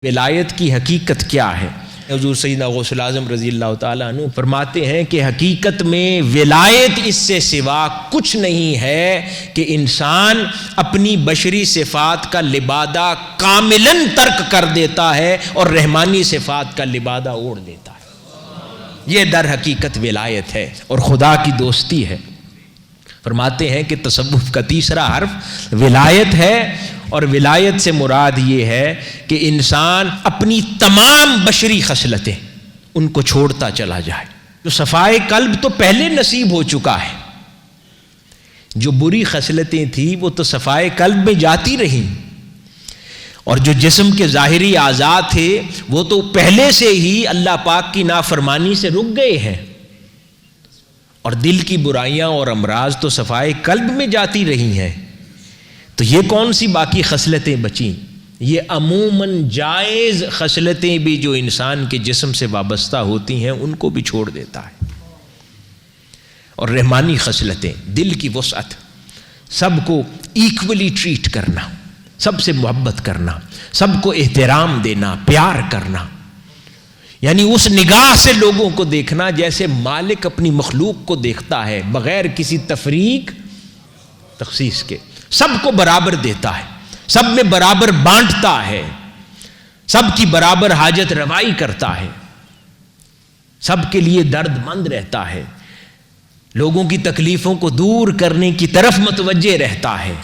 ولایت کی حقیقت کیا ہے؟ حضور سیدنا غوث الاعظم رضی اللہ تعالیٰ عنہ فرماتے ہیں کہ حقیقت میں ولایت اس سے سوا کچھ نہیں ہے کہ انسان اپنی بشری صفات کا لبادہ کاملاً ترک کر دیتا ہے اور رحمانی صفات کا لبادہ اوڑھ دیتا ہے۔ یہ در حقیقت ولایت ہے اور خدا کی دوستی ہے۔ فرماتے ہیں کہ تصوف کا تیسرا حرف ولایت ہے، اور ولایت سے مراد یہ ہے کہ انسان اپنی تمام بشری خصلتیں ان کو چھوڑتا چلا جائے۔ جو صفائے قلب تو پہلے نصیب ہو چکا ہے، جو بری خصلتیں تھیں وہ تو صفائے قلب میں جاتی رہیں، اور جو جسم کے ظاہری اعضاء تھے وہ تو پہلے سے ہی اللہ پاک کی نافرمانی سے رک گئے ہیں، اور دل کی برائیاں اور امراض تو صفائے قلب میں جاتی رہی ہیں۔ تو یہ کون سی باقی خصلتیں بچیں؟ یہ عموماً جائز خصلتیں بھی جو انسان کے جسم سے وابستہ ہوتی ہیں ان کو بھی چھوڑ دیتا ہے، اور رحمانی خصلتیں، دل کی وسعت، سب کو ایکولی ٹریٹ کرنا، سب سے محبت کرنا، سب کو احترام دینا، پیار کرنا، یعنی اس نگاہ سے لوگوں کو دیکھنا جیسے مالک اپنی مخلوق کو دیکھتا ہے، بغیر کسی تفریق تخصیص کے، سب کو برابر دیتا ہے، سب میں برابر بانٹتا ہے، سب کی برابر حاجت روائی کرتا ہے، سب کے لیے درد مند رہتا ہے، لوگوں کی تکلیفوں کو دور کرنے کی طرف متوجہ رہتا ہے،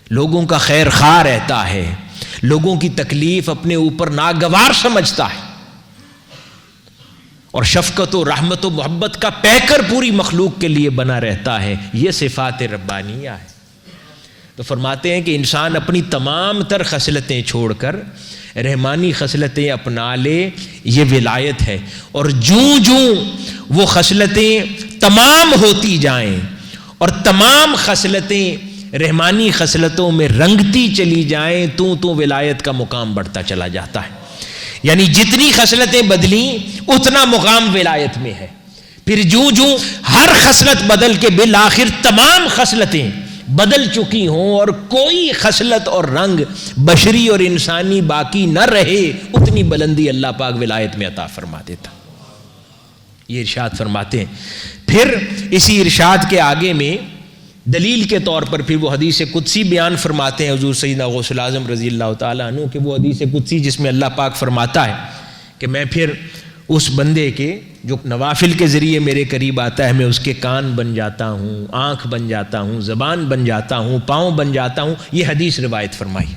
لوگوں کا خیر خواہ رہتا ہے، لوگوں کی تکلیف اپنے اوپر ناگوار سمجھتا ہے، اور شفقت و رحمت و محبت کا پیکر پوری مخلوق کے لیے بنا رہتا ہے۔ یہ صفات ربانیہ ہے۔ تو فرماتے ہیں کہ انسان اپنی تمام تر خصلتیں چھوڑ کر رحمانی خصلتیں اپنا لے، یہ ولایت ہے، اور جوں جوں وہ خصلتیں تمام ہوتی جائیں اور تمام خصلتیں رحمانی خصلتوں میں رنگتی چلی جائیں تو ولایت کا مقام بڑھتا چلا جاتا ہے۔ یعنی جتنی خصلتیں بدلیں اتنا مقام ولایت میں ہے۔ پھر جوں جوں ہر خصلت بدل کے بالآخر تمام خصلتیں بدل چکی ہوں اور کوئی خصلت اور رنگ بشری اور انسانی باقی نہ رہے، اتنی بلندی اللہ پاک ولایت میں عطا فرما دیتا۔ یہ ارشاد فرماتے ہیں۔ پھر اسی ارشاد کے آگے میں دلیل کے طور پر پھر وہ حدیث قدسی بیان فرماتے ہیں حضور سیدنا غوث الاعظم رضی اللہ تعالیٰ عنہ کہ وہ حدیث قدسی جس میں اللہ پاک فرماتا ہے کہ میں پھر اس بندے کے جو نوافل کے ذریعے میرے قریب آتا ہے، میں اس کے کان بن جاتا ہوں، آنکھ بن جاتا ہوں، زبان بن جاتا ہوں، پاؤں بن جاتا ہوں۔ یہ حدیث روایت فرمائی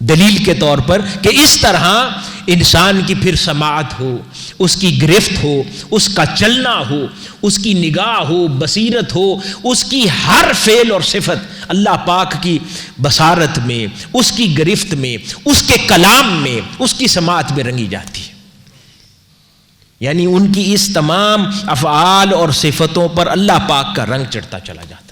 دلیل کے طور پر کہ اس طرح انسان کی پھر سماعت ہو، اس کی گرفت ہو، اس کا چلنا ہو، اس کی نگاہ ہو، بصیرت ہو، اس کی ہر فعل اور صفت اللہ پاک کی بصارت میں، اس کی گرفت میں، اس کے کلام میں، اس کی سماعت میں رنگی جاتی ہے۔ یعنی ان کی اس تمام افعال اور صفتوں پر اللہ پاک کا رنگ چڑھتا چلا جاتا ہے۔